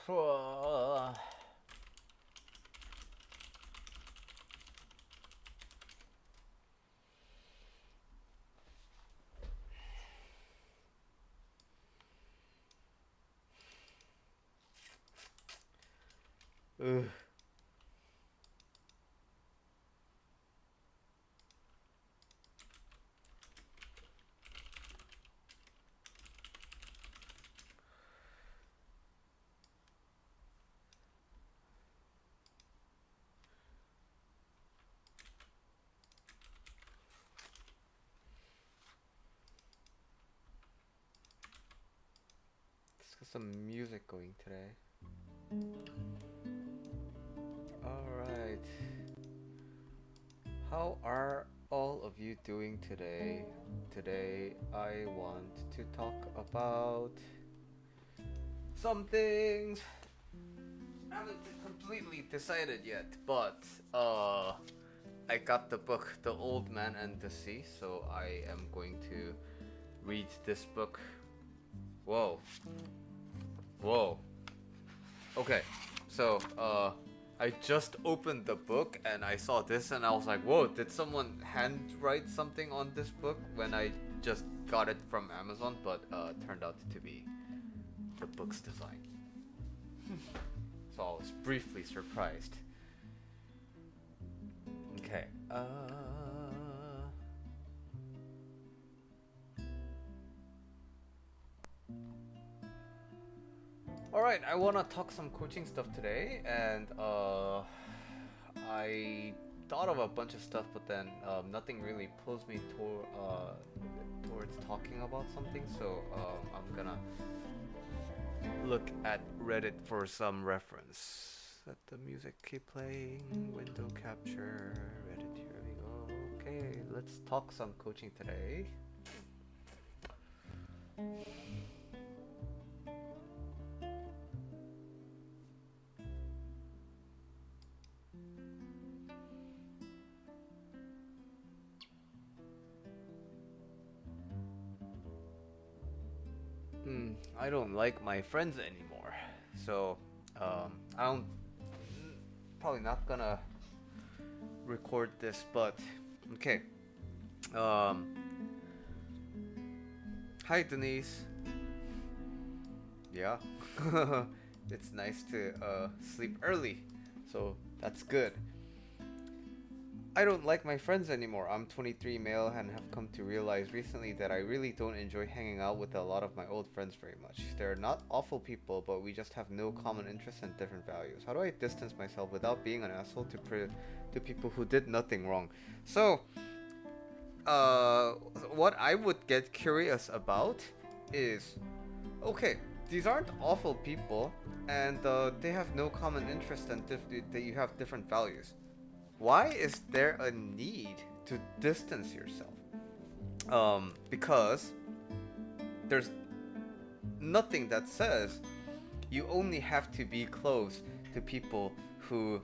Ugh. Let's get some music going today. Alright. How are all of you doing today? Today I want to talk about some things. I haven't completely decided yet, but I got the book The Old Man and the Sea, so I am going to read this book. Whoa. Whoa. Okay. So, I just opened the book and I saw this and I was like, whoa, did someone handwrite something on this book when I just got it from Amazon? But turned out to be the book's design. So I was briefly surprised. Okay. Alright, I wanna talk some coaching stuff today, and I thought of a bunch of stuff, but then nothing really pulls me towards talking about something, so I'm gonna look at Reddit for some reference. Let the music keep playing, window capture, Reddit, here we go. Okay, let's talk some coaching today. I don't like my friends anymore. So, I don't. Probably not gonna record this, but okay. Um, Hi Denise. Yeah, it's nice to sleep early, so that's good. I don't like my friends anymore. I'm 23 male and have come to realize recently that I really don't enjoy hanging out with a lot of my old friends very much. They're not awful people, but we just have no common interests and different values. How do I distance myself without being an asshole to people who did nothing wrong? So, what I would get curious about is, okay, these aren't awful people, and they have no common interest and that you have different values. Why is there a need to distance yourself? Because there's nothing that says you only have to be close to people who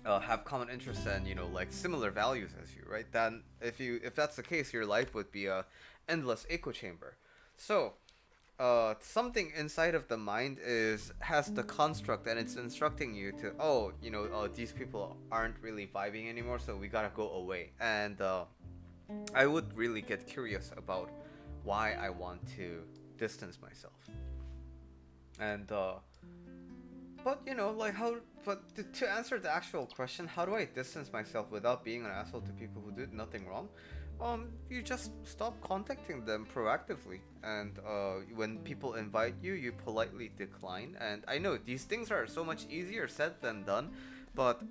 have common interests and like similar values as you, right? Then if that's the case, your life would be a endless echo chamber. So something inside of the mind has the construct and it's instructing you to, these people aren't really vibing anymore, so we gotta go away. And I would really get curious about why I want to distance myself. And but like how, but to answer the actual question, how do I distance myself without being an asshole to people who did nothing wrong? You just stop contacting them proactively, and when people invite you, you politely decline. And I know these things are so much easier said than done, but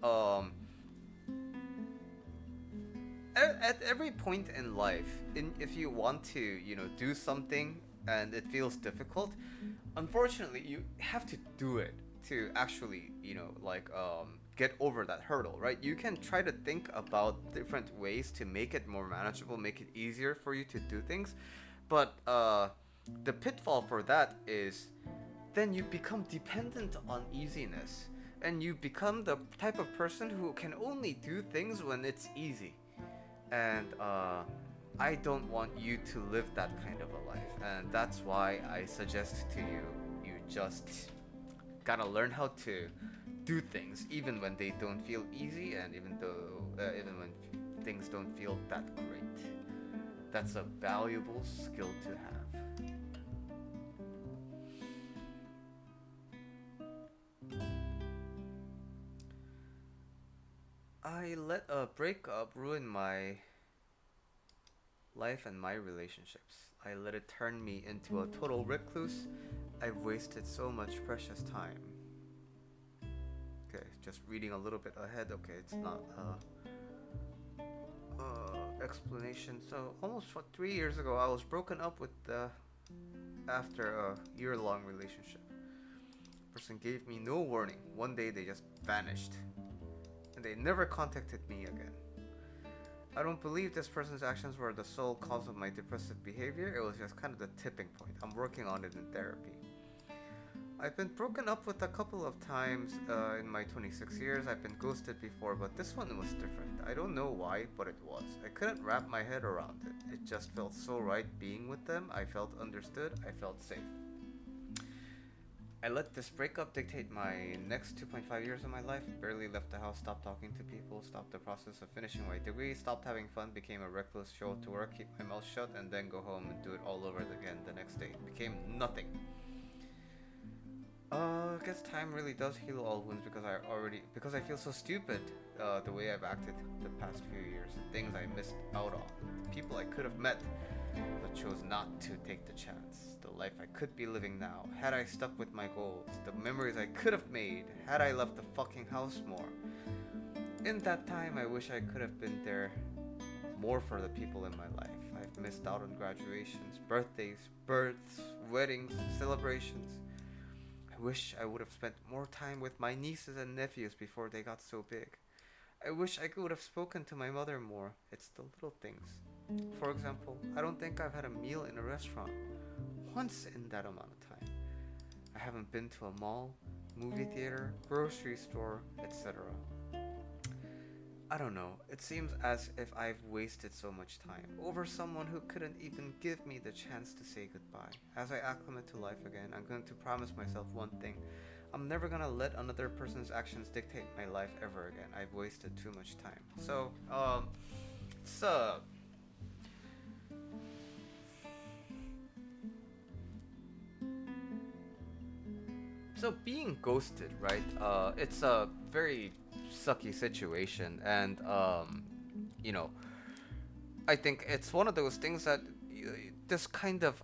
at every point in life, if you want to, do something and it feels difficult, unfortunately, you have to do it to actually, get over that hurdle, right? You can try to think about different ways to make it more manageable, make it easier for you to do things, but the pitfall for that is then you become dependent on easiness, and you become the type of person who can only do things when it's easy. And I don't want you to live that kind of a life, and that's why I suggest to you, you just gotta learn how to do things even when they don't feel easy, and even when things don't feel that great. That's a valuable skill to have. I let a breakup ruin my life and my relationships. I let it turn me into a total recluse. I've wasted so much precious time. Okay, just reading a little bit ahead. Okay, it's not explanation. So almost 3 years ago, I was broken up with after a year-long relationship. The person gave me no warning. One day they just vanished, and they never contacted me again. I don't believe this person's actions were the sole cause of my depressive behavior. It was just kind of the tipping point. I'm working on it in therapy. I've been broken up with a couple of times in my 26 years. I've been ghosted before, but this one was different. I don't know why, but it was. I couldn't wrap my head around it. It just felt so right being with them. I felt understood. I felt safe. I let this breakup dictate my next 2.5 years of my life. Barely left the house, stopped talking to people, stopped the process of finishing my degree, stopped having fun, became a recluse, showed to work, keep my mouth shut, and then go home and do it all over again the next day. Became nothing. I guess time really does heal all wounds because I feel so stupid the way I've acted the past few years, the things I missed out on, the people I could have met but chose not to take the chance, the life I could be living now had I stuck with my goals, the memories I could have made had I left the fucking house more. In that time, I wish I could have been there more for the people in my life. I've missed out on graduations, birthdays, births, weddings, celebrations. I wish I would have spent more time with my nieces and nephews before they got so big. I wish I could have spoken to my mother more. It's the little things. For example, I don't think I've had a meal in a restaurant once in that amount of time. I haven't been to a mall, movie theater, grocery store, etc. I don't know, it seems as if I've wasted so much time over someone who couldn't even give me the chance to say goodbye. As I acclimate to life again, I'm going to promise myself one thing. I'm never gonna let another person's actions dictate my life ever again. I've wasted too much time. So, it's So being ghosted, right? It's a very sucky situation, and you know, I think it's one of those things that this kind of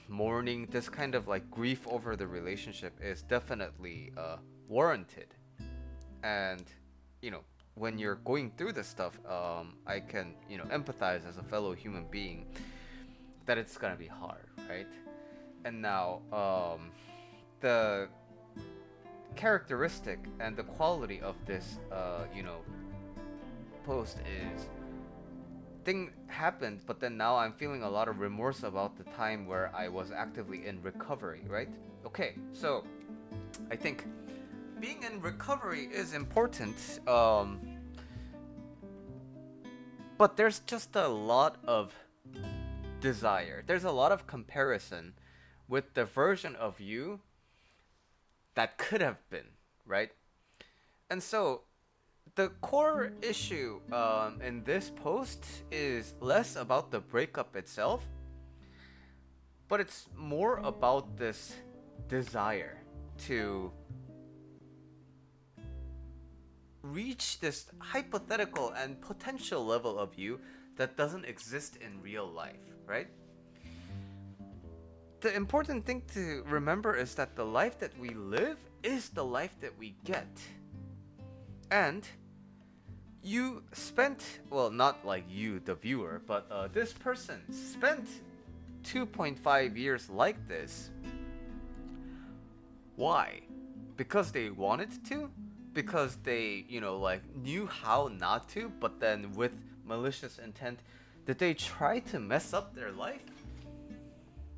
mourning, this kind of like grief over the relationship is definitely warranted. And you know, when you're going through this stuff, I can empathize as a fellow human being that it's gonna be hard, right? And now the characteristic and the quality of this post is thing happened, but then now I'm feeling a lot of remorse about the time where I was actively in recovery, right? Okay, so I think being in recovery is important, but there's just a lot of desire, there's a lot of comparison with the version of you that could have been, right? And so the core issue in this post is less about the breakup itself, but it's more about this desire to reach this hypothetical and potential level of you that doesn't exist in real life, right? The important thing to remember is that the life that we live is the life that we get. And you spent, well, not like you, the viewer, but this person spent 2.5 years like this. Why? Because they wanted to? Because they, knew how not to, but then with malicious intent, did they try to mess up their life?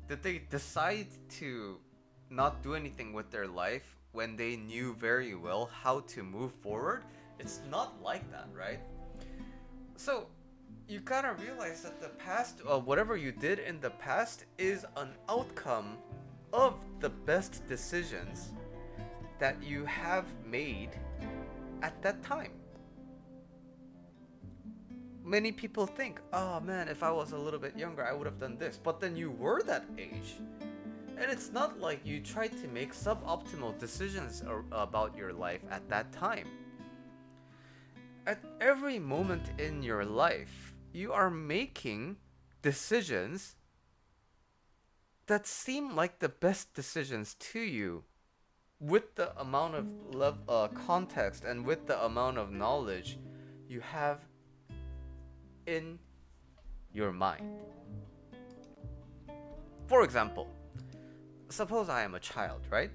Did they decide to not do anything with their life when they knew very well how to move forward? It's not like that, right? So you gotta realize that the past, whatever you did in the past, is an outcome of the best decisions that you have made at that time. Many people think, oh man, if I was a little bit younger, I would have done this. But then you were that age. And it's not like you tried to make suboptimal decisions about your life at that time. At every moment in your life, you are making decisions that seem like the best decisions to you with the amount of context and with the amount of knowledge you have in your mind. For example, suppose I am a child, right?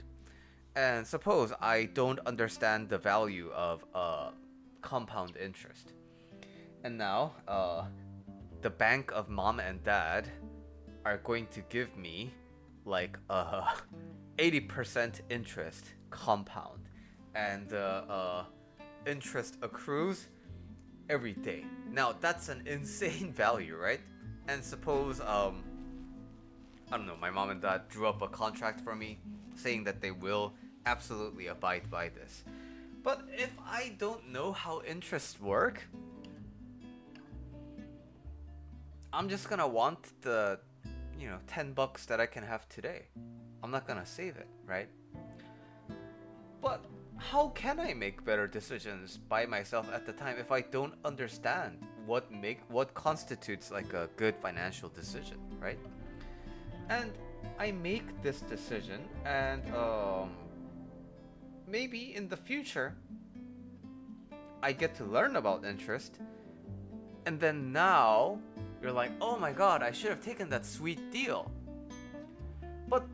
And suppose I don't understand the value of compound interest. And now the bank of mom and dad are going to give me like 80% interest compound, and interest accrues every day. Now that's an insane value, right? And suppose I don't know, my mom and dad drew up a contract for me saying that they will absolutely abide by this. But if I don't know how interests work, I'm just gonna want the, $10 that I can have today. I'm not gonna save it, right? But how can I make better decisions by myself at the time if I don't understand what constitutes like a good financial decision, right? And I make this decision, and maybe in the future I get to learn about interest, and then now you're like, oh my god, I should have taken that sweet deal. But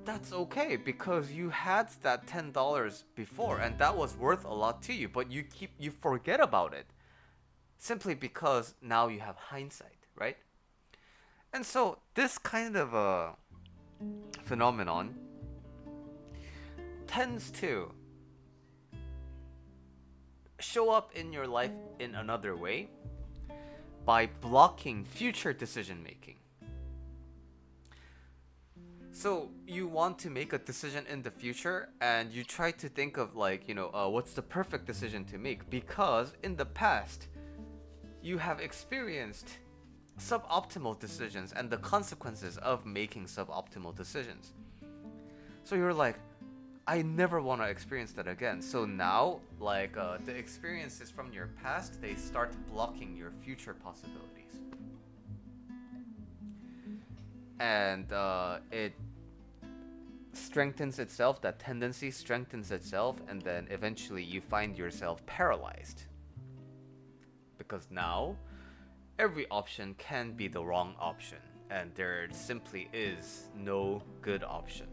that's okay, because you had that $10 before and that was worth a lot to you, but you forget about it simply because now you have hindsight, right? And so this kind of a phenomenon tends to show up in your life in another way by blocking future decision making. So you want to make a decision in the future and you try to think of like, what's the perfect decision to make, because in the past you have experienced suboptimal decisions and the consequences of making suboptimal decisions. So you're like, I never want to experience that again. So now, like, the experiences from your past, they start blocking your future possibilities. And it strengthens itself, that tendency strengthens itself, and then eventually you find yourself paralyzed. Because now, every option can be the wrong option, and there simply is no good option.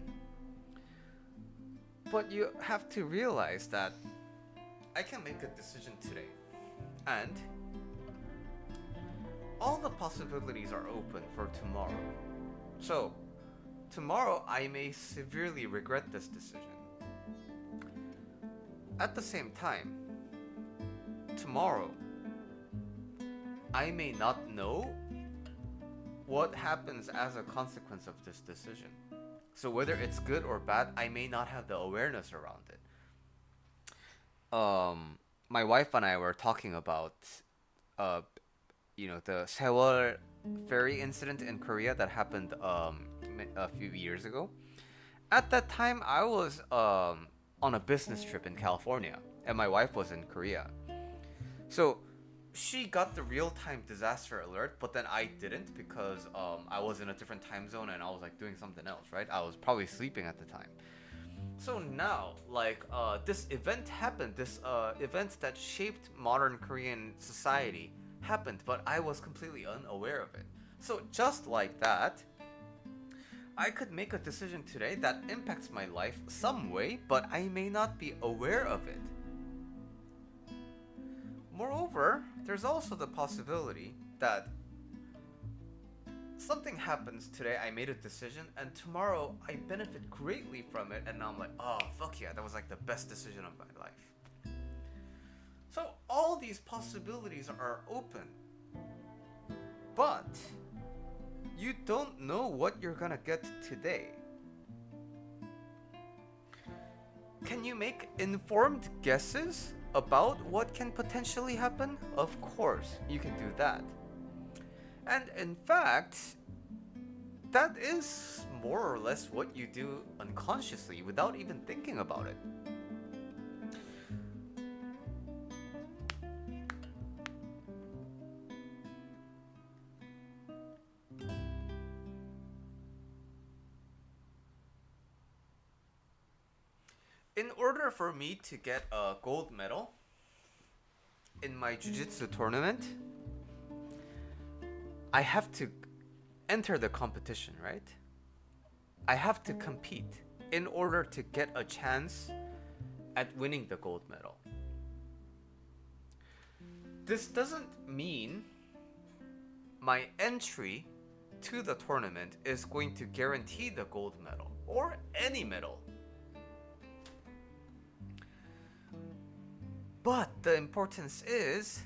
But you have to realize that I can make a decision today, and all the possibilities are open for tomorrow. So, tomorrow I may severely regret this decision. At the same time, tomorrow I may not know what happens as a consequence of this decision. So whether it's good or bad, I may not have the awareness around it. My wife and I were talking about, the Sewol ferry incident in Korea that happened a few years ago. At that time, I was on a business trip in California, and my wife was in Korea. So she got the real-time disaster alert, but then I didn't, because I was in a different time zone and I was like doing something else, right? I was probably sleeping at the time. So now, like, this event happened, this event that shaped modern Korean society happened, but I was completely unaware of it. So just like that, I could make a decision today that impacts my life some way, but I may not be aware of it. Moreover, there's also the possibility that something happens today, I made a decision, and tomorrow I benefit greatly from it, and now I'm like, oh, fuck yeah, that was like the best decision of my life. So all these possibilities are open, but you don't know what you're gonna get today. Can you make informed guesses about what can potentially happen? Of course, you can do that. And in fact, that is more or less what you do unconsciously without even thinking about it. In order for me to get a gold medal in my jiu-jitsu tournament, I have to enter the competition, right? I have to compete in order to get a chance at winning the gold medal. This doesn't mean my entry to the tournament is going to guarantee the gold medal or any medal. But the importance is,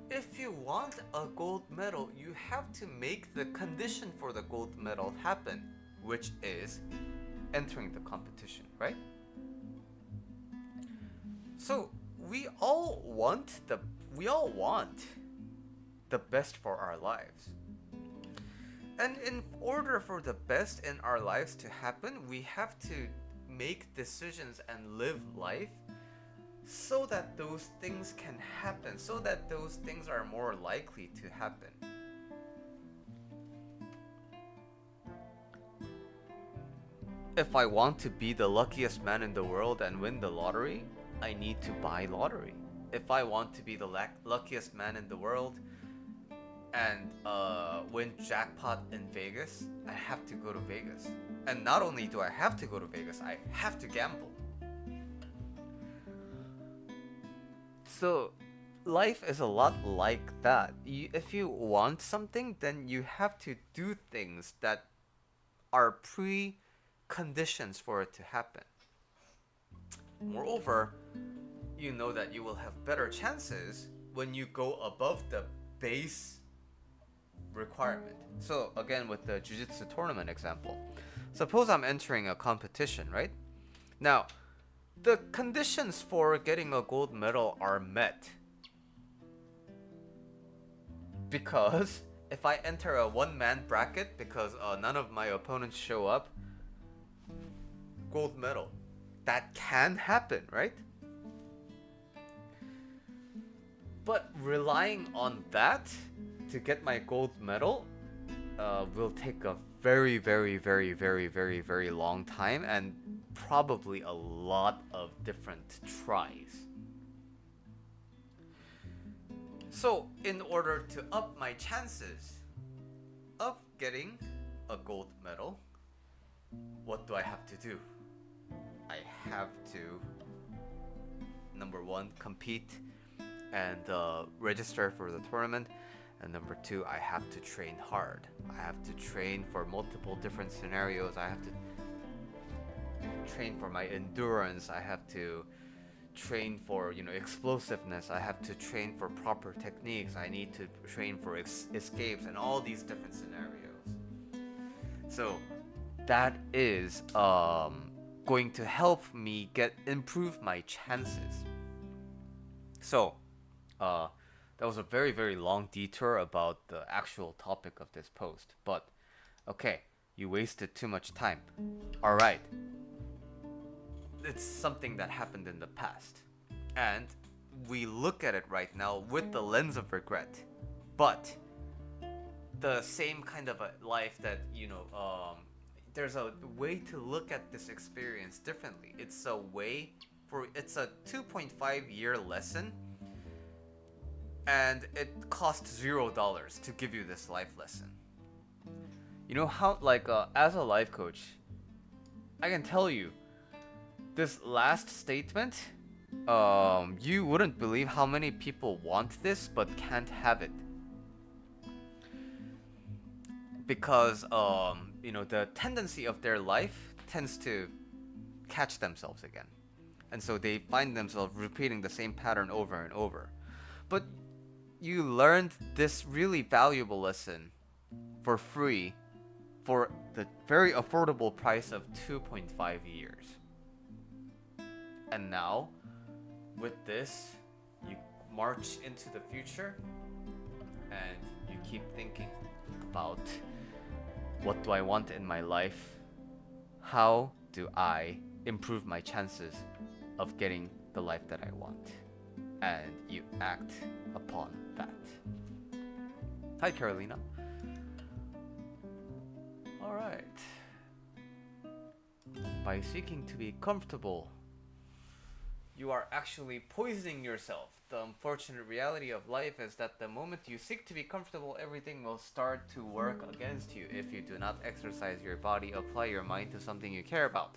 if you want a gold medal, you have to make the condition for the gold medal happen, which is entering the competition, right? So we all want the best for our lives. And in order for the best in our lives to happen, we have to make decisions and live life so that those things can happen, so that those things are more likely to happen. If I want to be the luckiest man in the world and win the lottery, I need to buy lottery. If I want to be the luckiest man in the world and win jackpot in Vegas, I have to go to Vegas. And not only do I have to go to Vegas, I have to gamble. So life is a lot like that. If you want something, then you have to do things that are preconditions for it to happen. Moreover, you know that you will have better chances when you go above the base requirement. So again, with the jiu-jitsu tournament example, suppose I'm entering a competition, right? Now, the conditions for getting a gold medal are met. Because if I enter a one-man bracket because none of my opponents show up, gold medal. That can happen, right? But relying on that to get my gold medal will take a very, very, very, very, very, very long time and probably a lot of different tries. So, in order to up my chances of getting a gold medal, what do I have to do? I have to, number one, compete and register for the tournament. And number two, I have to train hard. I have to train for multiple different scenarios. I have to train for my endurance. I have to train for, explosiveness. I have to train for proper techniques. I need to train for escapes and all these different scenarios. So that is going to help me improve my chances. So that was a very, very long detour about the actual topic of this post. But okay, you wasted too much time. All right. It's something that happened in the past. And we look at it right now with the lens of regret. But the same kind of a life that, there's a way to look at this experience differently. It's a 2.5-year lesson. And it costs $0 to give you this life lesson. You know how, as a life coach, I can tell you, this last statement, you wouldn't believe how many people want this but can't have it. Because, the tendency of their life tends to catch themselves again. And so they find themselves repeating the same pattern over and over. But you learned this really valuable lesson for free for the very affordable price of 2.5 years. And now, with this, you march into the future and you keep thinking about, what do I want in my life? How do I improve my chances of getting the life that I want? And you act upon that. Hi, Carolina. Alright. By seeking to be comfortable, you are actually poisoning yourself. The unfortunate reality of life is that the moment you seek to be comfortable, everything will start to work against you if you do not exercise your body, apply your mind to something you care about.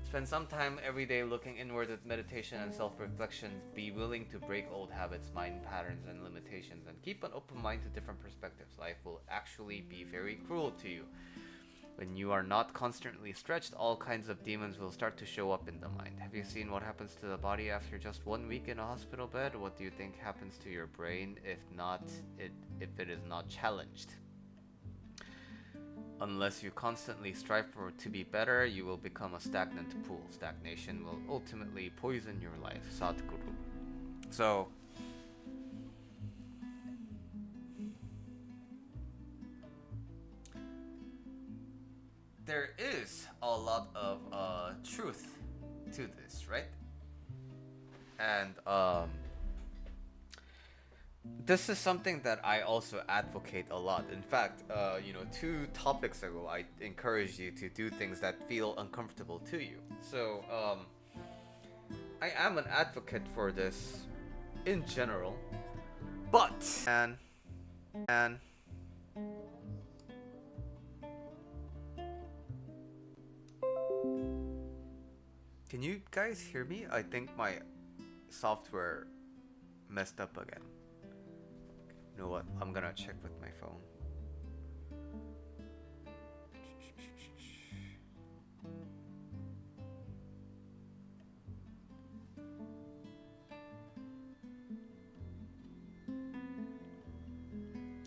Spend some time every day looking inward with meditation and self-reflection. Be willing to break old habits, mind patterns, and limitations, and keep an open mind to different perspectives. Life will actually be very cruel to you. When you are not constantly stretched, all kinds of demons will start to show up in the mind. Have you seen what happens to the body after just 1 week in a hospital bed? What do you think happens to your brain if it is not challenged? Unless you constantly strive to be better, you will become a stagnant pool. Stagnation will ultimately poison your life. Sadhguru. So, there is a lot of truth to this, right? And this is something that I also advocate a lot. In fact, 2 topics ago, I encouraged you to do things that feel uncomfortable to you. So, I am an advocate for this in general, but and can you guys hear me? I think my software messed up again. You know what? I'm gonna check with my phone.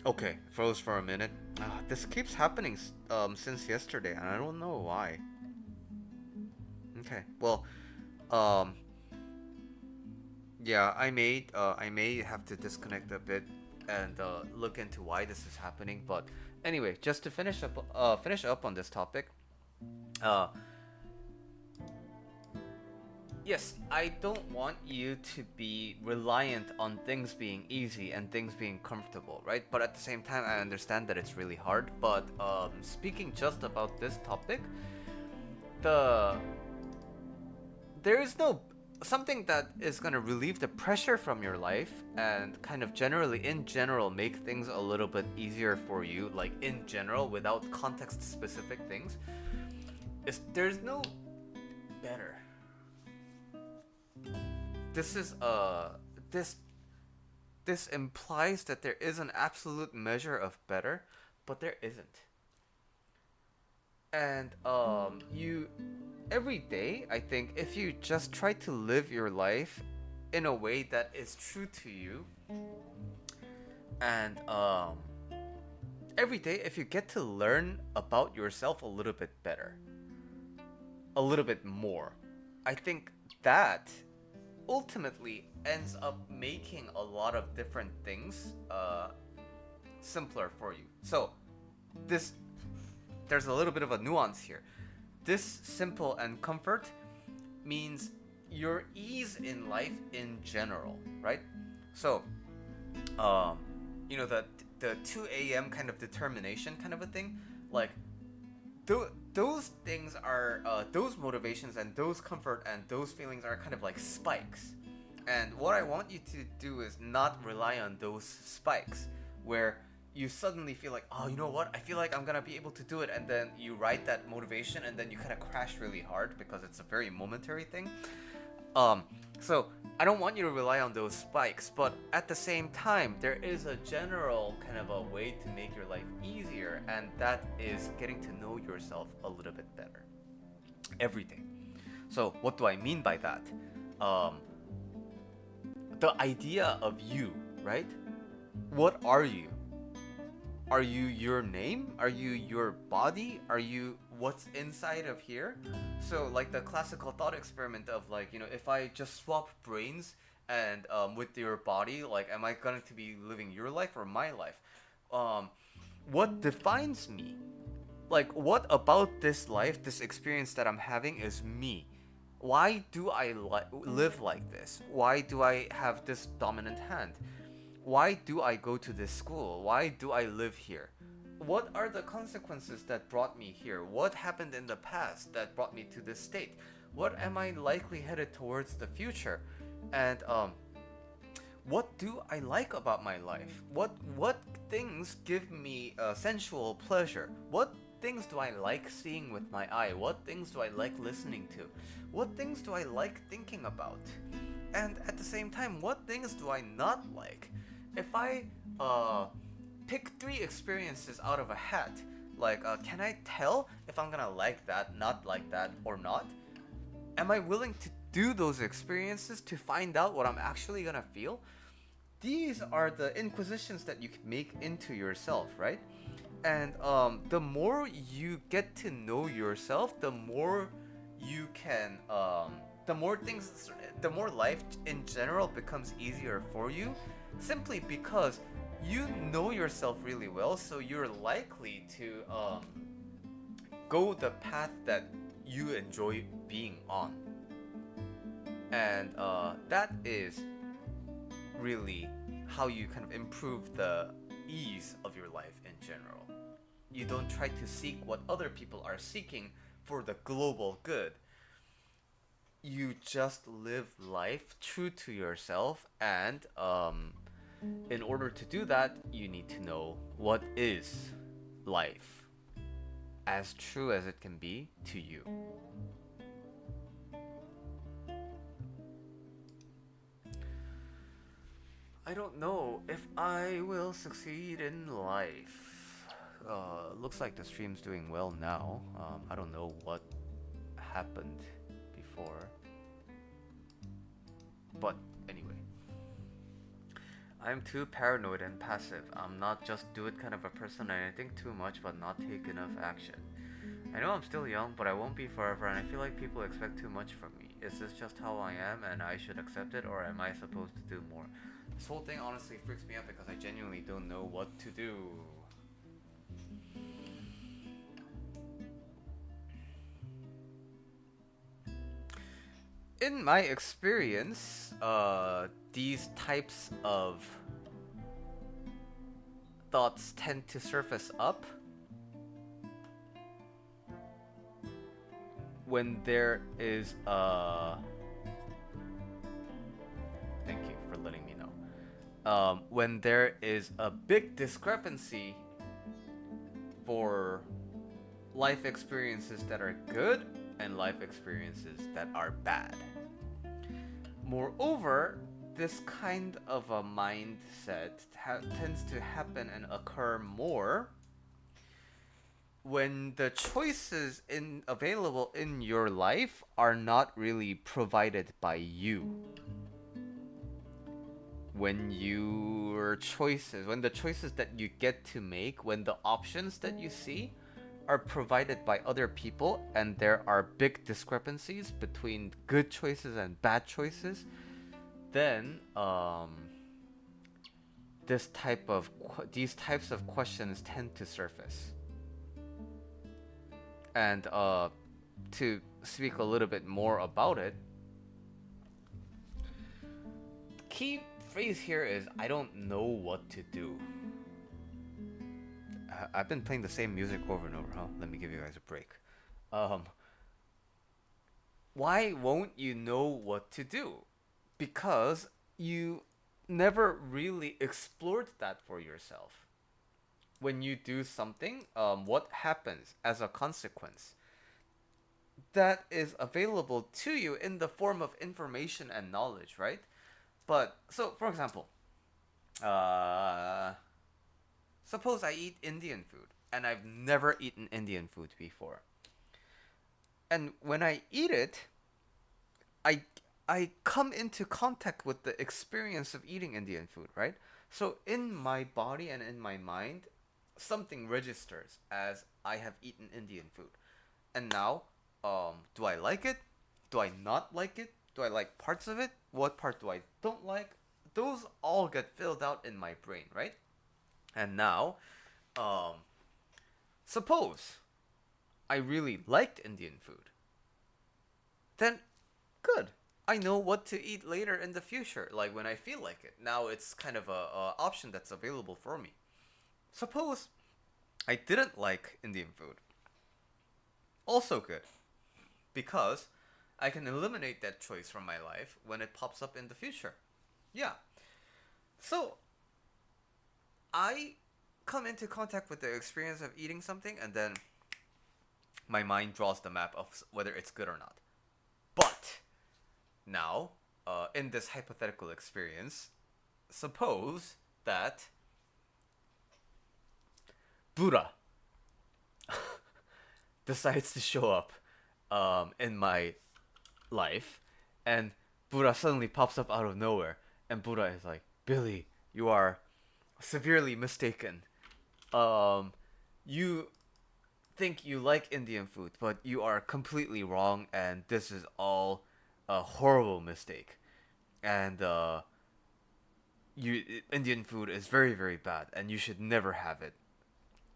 Okay, froze for a minute. This keeps happening since yesterday, and I don't know why. Okay, well, yeah, I may have to disconnect a bit and look into why this is happening. But anyway, just to finish up on this topic, yes, I don't want you to be reliant on things being easy and things being comfortable, right? But at the same time, I understand that it's really hard. But speaking just about this topic, there is no something that is going to relieve the pressure from your life and kind of in general make things a little bit easier for you, like in general without context specific things, is there's no better. This is this implies that there is an absolute measure of better, but there isn't. And you every day, I think, if you just try to live your life in a way that is true to you, and every day, if you get to learn about yourself a little bit better, a little bit more, I think that ultimately ends up making a lot of different things simpler for you. So there's a little bit of a nuance here. This simple and comfort means your ease in life in general, right? So, the 2 a.m. kind of determination kind of a thing, like those things are those motivations and those comfort and those feelings are kind of like spikes. And what I want you to do is not rely on those spikes where you suddenly feel like, oh, you know what? I feel like I'm gonna be able to do it, and then you ride that motivation, and then you kind of crash really hard because it's a very momentary thing. So I don't want you to rely on those spikes, but at the same time, there is a general kind of a way to make your life easier, and that is getting to know yourself a little bit better every day. So what do I mean by that? The idea of you, right? What are you? Are you your name? Are you your body? what's inside of here. So like the classical thought experiment of like, if I just swap brains and with your body, like am I going to be living your life or my life? Um, what defines me? Like what about this life, this experience that I'm having is me? Why do I live like this? Why do I have this dominant hand? Why do I go to this school? Why do I live here? What are the consequences that brought me here? What happened in the past that brought me to this state? What am I likely headed towards the future? And what do I like about my life? What things give me sensual pleasure? What things do I like seeing with my eye? What things do I like listening to? What things do I like thinking about? And at the same time, what things do I not like? If I pick three experiences out of a hat, like can I tell if I'm gonna like that, not like that, or not? Am I willing to do those experiences to find out what I'm actually gonna feel? These are the inquisitions that you can make into yourself, right? And the more you get to know yourself, the more you can, the more life in general becomes easier for you, simply because you know yourself really well, so you're likely to go the path that you enjoy being on. And that is really how you kind of improve the ease of your life in general. You don't try to seek what other people are seeking for the global good. You just live life true to yourself, and in order to do that, you need to know what is life, as true as it can be to you. I don't know if I will succeed in life. Looks like the stream's doing well now. I don't know what happened before. But anyway. I'm too paranoid and passive. I'm not just do it kind of a person, and I think too much but not take enough action. I know I'm still young, but I won't be forever, and I feel like people expect too much from me. Is this just how I am and I should accept it, or am I supposed to do more? This whole thing honestly freaks me out because I genuinely don't know what to do. In my experience, these types of thoughts tend to surface up when there is a... Thank you for letting me know. When there is a big discrepancy for life experiences that are good and life experiences that are bad. Moreover, this kind of a mindset tends to happen and occur more when the choices available in your life are not really provided by you. When the choices that you get to make, when the options that you see are provided by other people, and there are big discrepancies between good choices and bad choices, then these types of questions tend to surface. And to speak a little bit more about it, key phrase here is I don't know what to do. I've been playing the same music over and over, huh? Let me give you guys a break. Why won't you know what to do? Because you never really explored that for yourself. When you do something, what happens as a consequence? That is available to you in the form of information and knowledge, right? But, so, for example, suppose I eat Indian food, and I've never eaten Indian food before. And when I eat it, I come into contact with the experience of eating Indian food, right? So in my body and in my mind, something registers as I have eaten Indian food. And now, do I like it? Do I not like it? Do I like parts of it? What part do I don't like? Those all get filled out in my brain, right? And now, um, suppose I really liked Indian food, then good. I know what to eat later in the future, like when I feel like it. Now it's kind of a option that's available for me. Suppose I didn't like Indian food, also good, because I can eliminate that choice from my life when it pops up in the future. Yeah. So I come into contact with the experience of eating something, and then my mind draws the map of whether it's good or not. But now, in this hypothetical experience, suppose that Buddha decides to show up in my life, and Buddha suddenly pops up out of nowhere, and Buddha is like, Billy, you are severely mistaken. You think you like Indian food, but you are completely wrong, and this is all a horrible mistake. And you Indian food is very very bad, and you should never have it.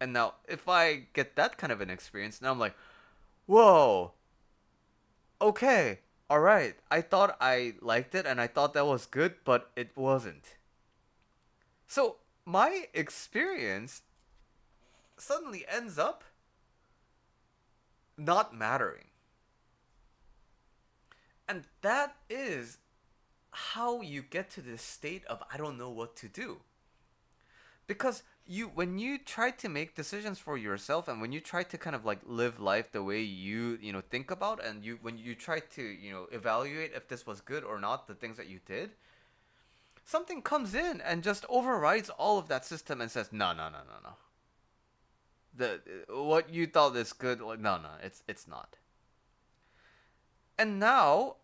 And now, if I get that kind of an experience, now I'm like, whoa, okay, all right. I thought I liked it, and I thought that was good, but it wasn't. So my experience suddenly ends up not mattering. And that is how you get to this state of I don't know what to do. Because you when you try to make decisions for yourself, and when you try to kind of like live life the way you think about, and you when you try to evaluate if this was good or not, the things that you did, something comes in and just overrides all of that system and says no no no no no, the what you thought is good, like, no no, it's not. And now,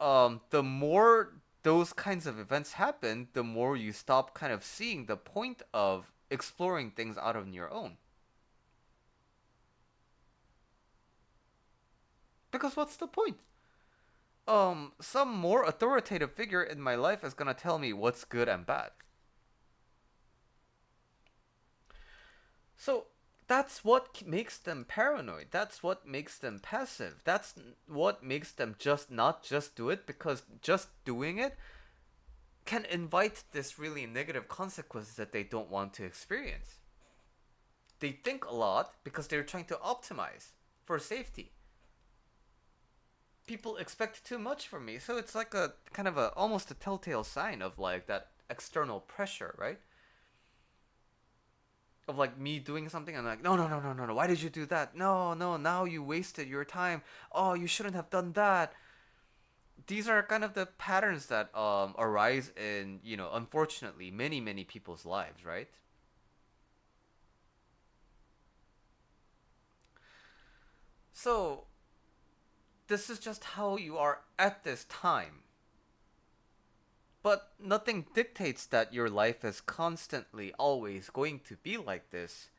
the more those kinds of events happen, the more you stop kind of seeing the point of exploring things out on your own. Because what's the point? Some more authoritative figure in my life is gonna tell me what's good and bad. So that's what makes them paranoid. That's what makes them passive. That's what makes them just not just do it, because just doing it can invite this really negative consequences that they don't want to experience. They think a lot because they're trying to optimize for safety. People expect too much from me, so it's like a kind of a almost a telltale sign of like that external pressure, right? Of like me doing something and like, no no no no no no, why did you do that? No no, now you wasted your time. Oh, you shouldn't have done that. These are kind of the patterns that arise in unfortunately many people's lives, right? So this is just how you are at this time. But nothing dictates that your life is constantly always going to be like this,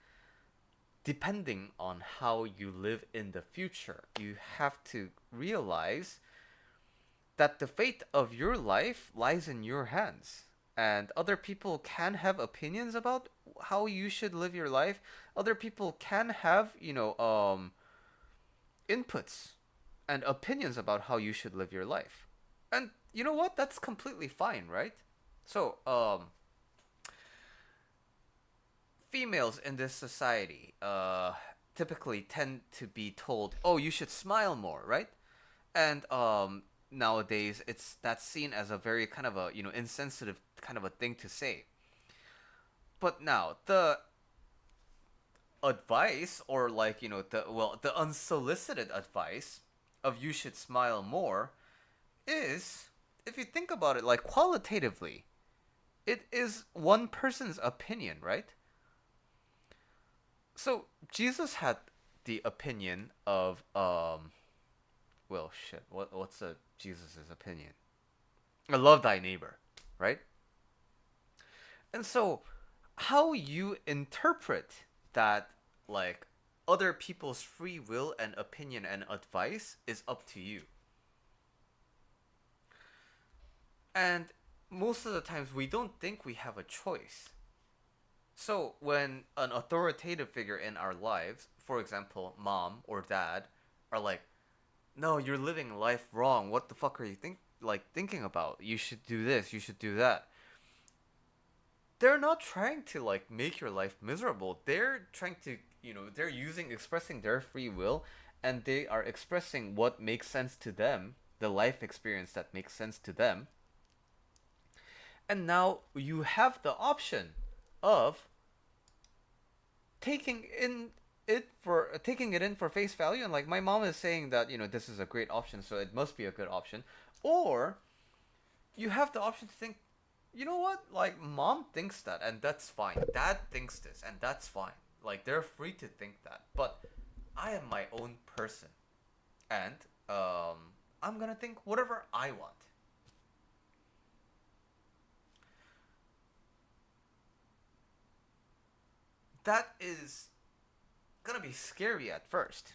depending on how you live in the future. You have to realize that the fate of your life lies in your hands. And other people can have opinions about how you should live your life. Other people can have, inputs and opinions about how you should live your life. And you know what? That's completely fine, right? So, females in this society typically tend to be told, "Oh, you should smile more," right? And nowadays, it's that's seen as a very kind of a insensitive kind of a thing to say. But now the advice, or like the unsolicited advice of you should smile more, is, if you think about it like qualitatively, it is one person's opinion, right? So Jesus had the opinion of well, shit, what's a Jesus's opinion? I love thy neighbor, right? And so how you interpret that, like, other people's free will and opinion and advice is up to you. And most of the times we don't think we have a choice. So when an authoritative figure in our lives, for example, mom or dad, are like, "No, you're living life wrong. What the fuck are you thinking about? You should do this, you should do that." They're not trying to like make your life miserable. They're trying to, they're expressing their free will, and they are expressing what makes sense to them, the life experience that makes sense to them. And now you have the option of taking in taking it in for face value, and like my mom is saying that this is a great option, so it must be a good option. Or you have the option to think, you know what, like mom thinks that, and that's fine. Dad thinks this, and that's fine. Like they're free to think that, but I am my own person, and I'm gonna think whatever I want. That is gonna be scary at first.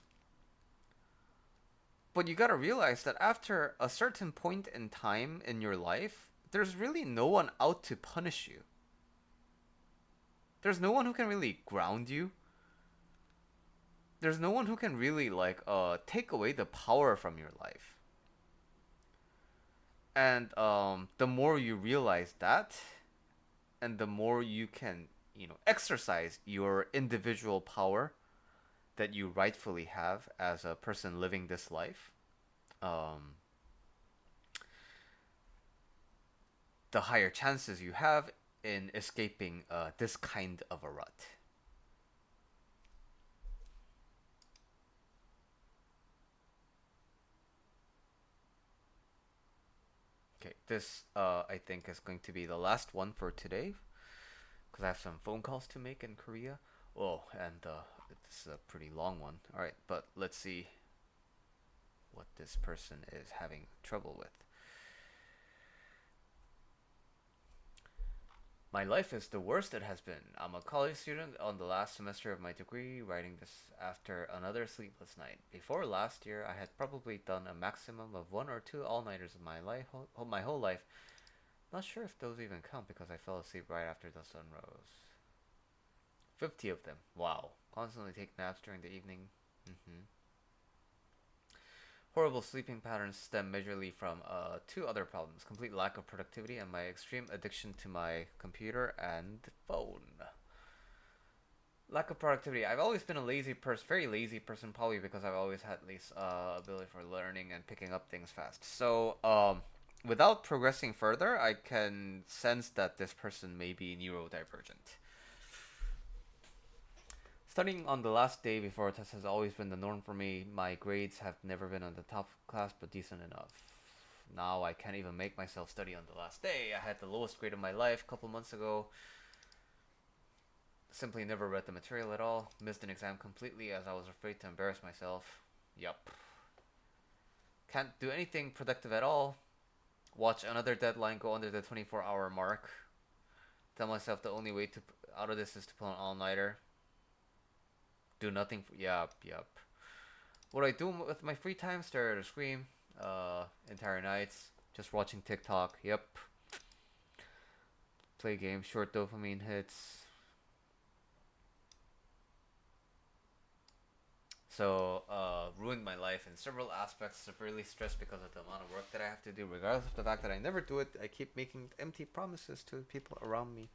But you gotta realize that after a certain point in time in your life, there's really no one out to punish you. There's no one who can really ground you. There's no one who can really like take away the power from your life. And the more you realize that, and the more you can, exercise your individual power that you rightfully have as a person living this life, um, the higher chances you have in escaping this kind of a rut. Okay, this I think is going to be the last one for today because I have some phone calls to make in Korea. Oh, and this is a pretty long one. All right, but let's see what this person is having trouble with. My life is the worst it has been. I'm a college student on the last semester of my degree, writing this after another sleepless night. Before last year, I had probably done a maximum of one or two all-nighters of my whole life. Not sure if those even count because I fell asleep right after the sun rose. 50 of them. Wow. Constantly take naps during the evening. Horrible sleeping patterns stem majorly from two other problems: complete lack of productivity and my extreme addiction to my computer and phone. Lack of productivity. I've always been a lazy person, very lazy person, probably because I've always had at least ability for learning and picking up things fast. So, without progressing further, I can sense that this person may be neurodivergent. Studying on the last day before a test has always been the norm for me. My grades have never been on the top class, but decent enough. Now I can't even make myself study on the last day. I had the lowest grade of my life a couple months ago. Simply never read the material at all. Missed an exam completely as I was afraid to embarrass myself. Yup. Can't do anything productive at all. Watch another deadline go under the 24-hour mark. Tell myself the only way to out of this is to pull an all-nighter. Do nothing. Yup. What do I do with my free time? Stare at a screen. Entire nights. Just watching TikTok. Yep. Play games. Short dopamine hits. So, ruined my life in several aspects. Severely stressed because of the amount of work that I have to do. Regardless of the fact that I never do it, I keep making empty promises to people around me,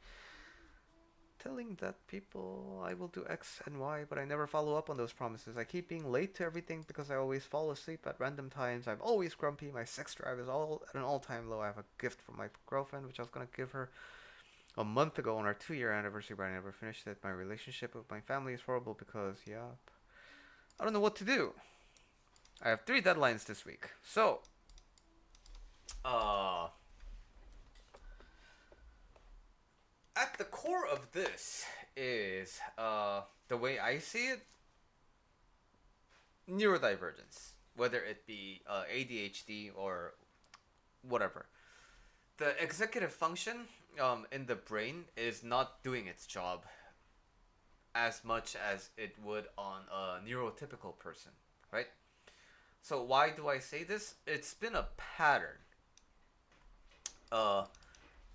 telling that people I will do X and Y, but I never follow up on those promises. I keep being late to everything because I always fall asleep at random times. I'm always grumpy. My sex drive is all at an all-time low. I have a gift from my girlfriend, which I was gonna give her a month ago on our 2-year anniversary, but I never finished it. My relationship with my family is horrible because, yeah, I don't know what to do. I have 3 deadlines this week. So, at the core of this is, the way I see it, neurodivergence. Whether it be ADHD or whatever. The executive function in the brain is not doing its job. as much as it would on a neurotypical person, right? So why do I say this? It's been a pattern. Uh,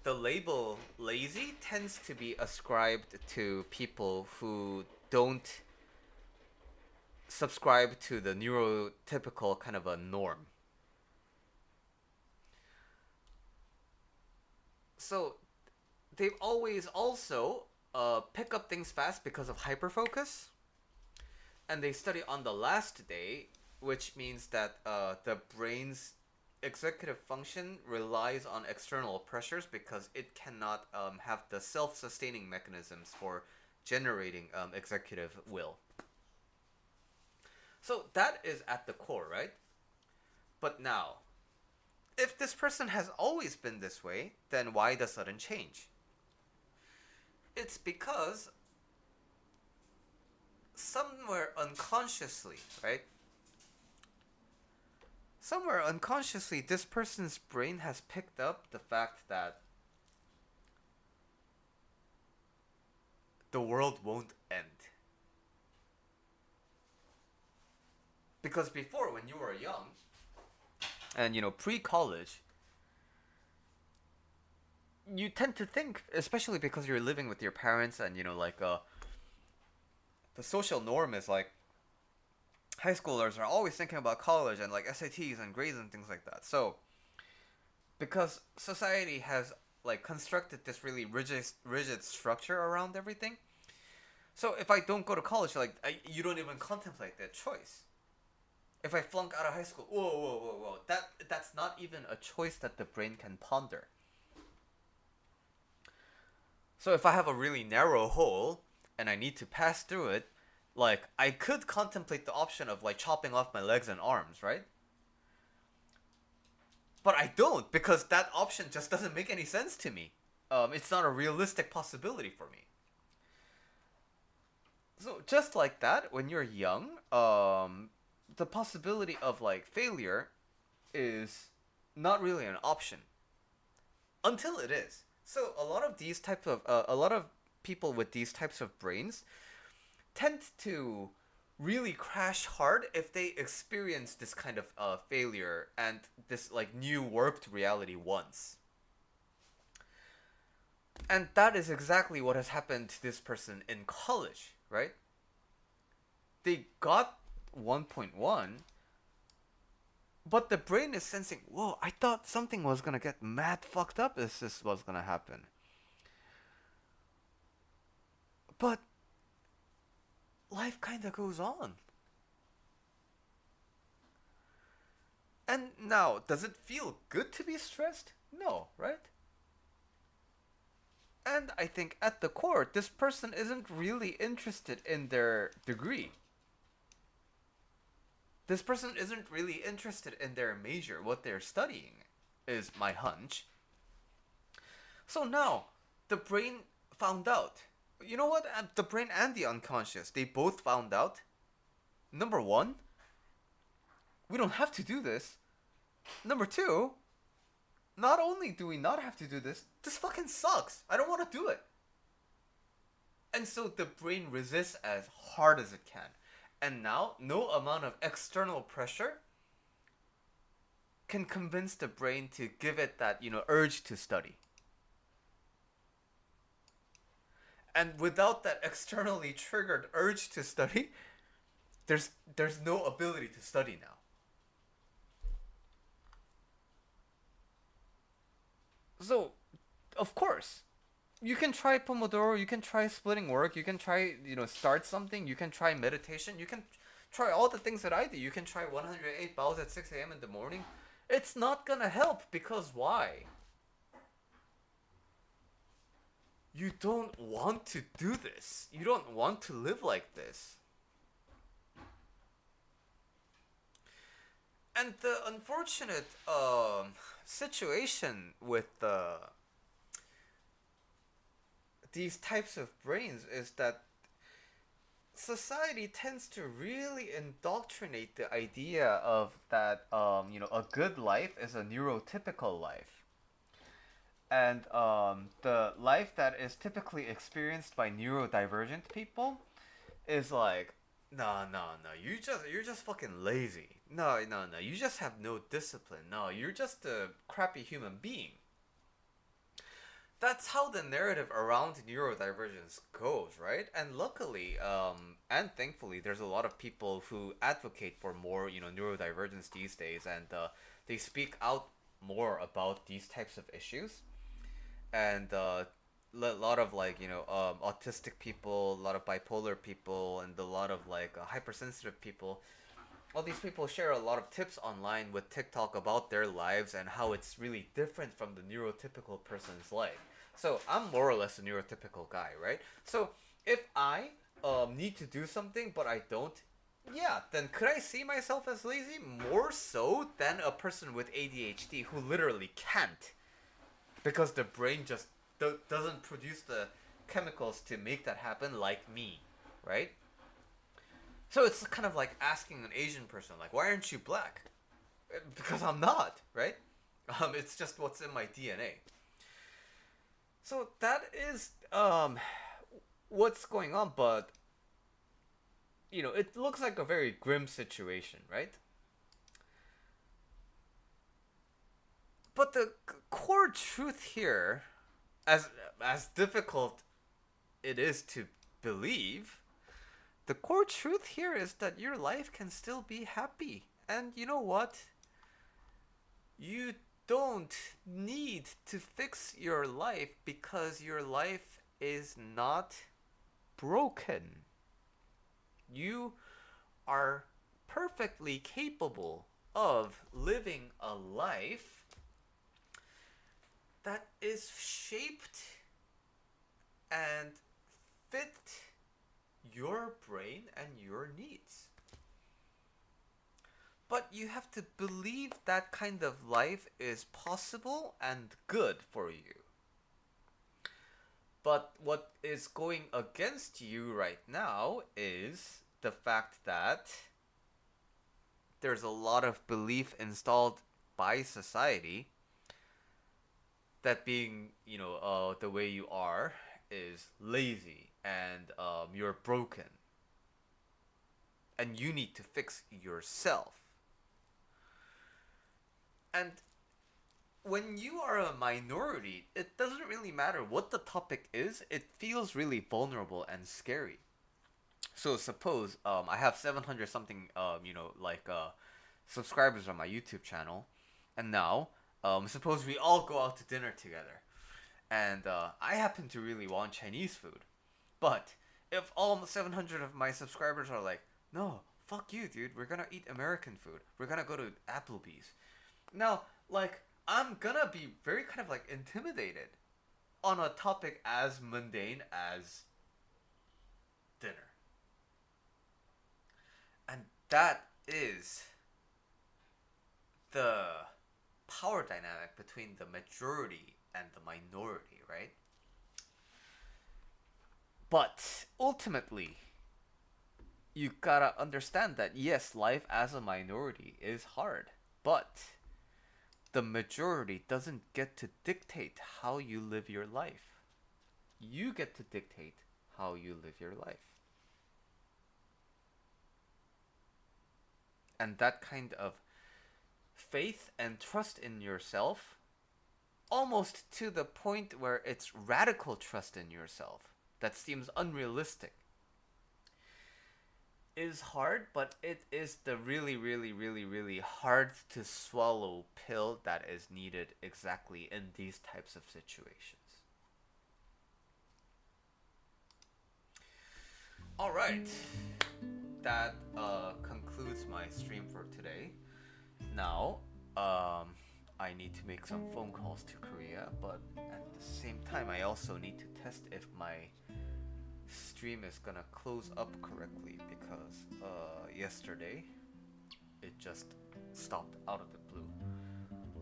the label lazy tends to be ascribed to people who don't subscribe to the neurotypical kind of a norm. So they've always also pick up things fast because of hyperfocus, and they study on the last day, which means that the brain's executive function relies on external pressures because it cannot have the self-sustaining mechanisms for generating executive will. So that is at the core, right? But now, if this person has always been this way, then why the sudden change? It's because somewhere unconsciously, right? Somewhere unconsciously, this person's brain has picked up the fact that the world won't end. Because before, when you were young, and pre-college, you tend to think, especially because you're living with your parents, and the social norm is like high schoolers are always thinking about college and like SATs and grades and things like that. So because society has like constructed this really rigid structure around everything, so if I don't go to college, you don't even contemplate that choice. If I flunk out of high school, whoa, that's not even a choice that the brain can ponder. So if I have a really narrow hole and I need to pass through it, like I could contemplate the option of like chopping off my legs and arms, right? But I don't, because that option just doesn't make any sense to me. It's not a realistic possibility for me. So just like that, when you're young, the possibility of like failure is not really an option until it is. So a lot of people with these types of brains tend to really crash hard if they experience this kind of failure and this like new warped reality once. And that is exactly what has happened to this person in college, right? They got 1.1, but the brain is sensing, whoa, I thought something was gonna get mad fucked up if this was gonna happen. But life kinda goes on. And now, does it feel good to be stressed? No, right? And I think at the core, this person isn't really interested in their degree. This person isn't really interested in their major, what they're studying, is my hunch. So now, the brain found out. You know what? The brain and the unconscious, they both found out. Number one, we don't have to do this. Number two, not only do we not have to do this, this fucking sucks. I don't want to do it. And so the brain resists as hard as it can. And now, no amount of external pressure can convince the brain to give it that, urge to study. And without that externally triggered urge to study, there's no ability to study now. So, of course, you can try Pomodoro, you can try splitting work, you can try, start something, you can try meditation, you can try all the things that I do. You can try 108 bows at 6 a.m. in the morning. It's not gonna help, because why? You don't want to do this. You don't want to live like this. And the unfortunate situation with these types of brains is that society tends to really indoctrinate the idea of that a good life is a neurotypical life, and the life that is typically experienced by neurodivergent people is like, no, no, no. You're just fucking lazy. No, no, no. You just have no discipline. No, you're just a crappy human being. That's how the narrative around neurodivergence goes, right? And luckily, and thankfully, there's a lot of people who advocate for more, neurodivergence these days, and they speak out more about these types of issues. And a lot of like autistic people, a lot of bipolar people, and a lot of like hypersensitive people. All these people share a lot of tips online with TikTok about their lives and how it's really different from the neurotypical person's life. So I'm more or less a neurotypical guy, right? So if I need to do something but I don't, yeah, then could I see myself as lazy more so than a person with ADHD who literally can't because the brain just doesn't produce the chemicals to make that happen like me, right? So it's kind of like asking an Asian person, like, why aren't you black? Because I'm not, right? It's just what's in my DNA. So that is what's going on, but it looks like a very grim situation, right? But the core truth here, as difficult it is to believe, the core truth here is that your life can still be happy. And you know what? You don't need to fix your life because your life is not broken. You are perfectly capable of living a life that is shaped and fit your brain and your needs. But you have to believe that kind of life is possible and good for you. But what is going against you right now is the fact that there's a lot of belief installed by society that being, the way you are is lazy and you're broken. And you need to fix yourself. And when you are a minority, it doesn't really matter what the topic is, it feels really vulnerable and scary. So suppose I have 700 something, subscribers on my YouTube channel, and now suppose we all go out to dinner together, and I happen to really want Chinese food, but if all 700 of my subscribers are like, no, fuck you, dude, we're gonna eat American food, we're gonna go to Applebee's. Now, like, I'm gonna be very kind of like intimidated on a topic as mundane as dinner. And that is the power dynamic between the majority and the minority, right? But ultimately, you gotta understand that yes, life as a minority is hard, but the majority doesn't get to dictate how you live your life. You get to dictate how you live your life. And that kind of faith and trust in yourself, almost to the point where it's radical trust in yourself that seems unrealistic, is hard, but it is the really, really, really, really hard to swallow pill that is needed exactly in these types of situations. All right, that concludes my stream for today. Now, I need to make some phone calls to Korea, but at the same time, I also need to test if my stream is gonna close up correctly because yesterday it just stopped out of the blue.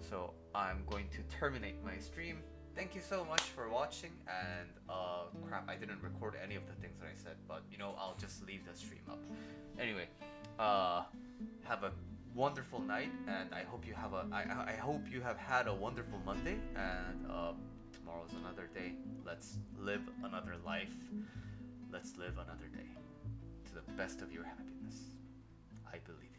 So I'm going to terminate my stream. Thank you so much for watching, and crap, I didn't record any of the things that I said, but I'll just leave the stream up. Anyway, have a wonderful night, and I hope you have I hope you have had a wonderful Monday, and tomorrow's another day. Let's live another life. Let's live another day. to the best of your happiness. I believe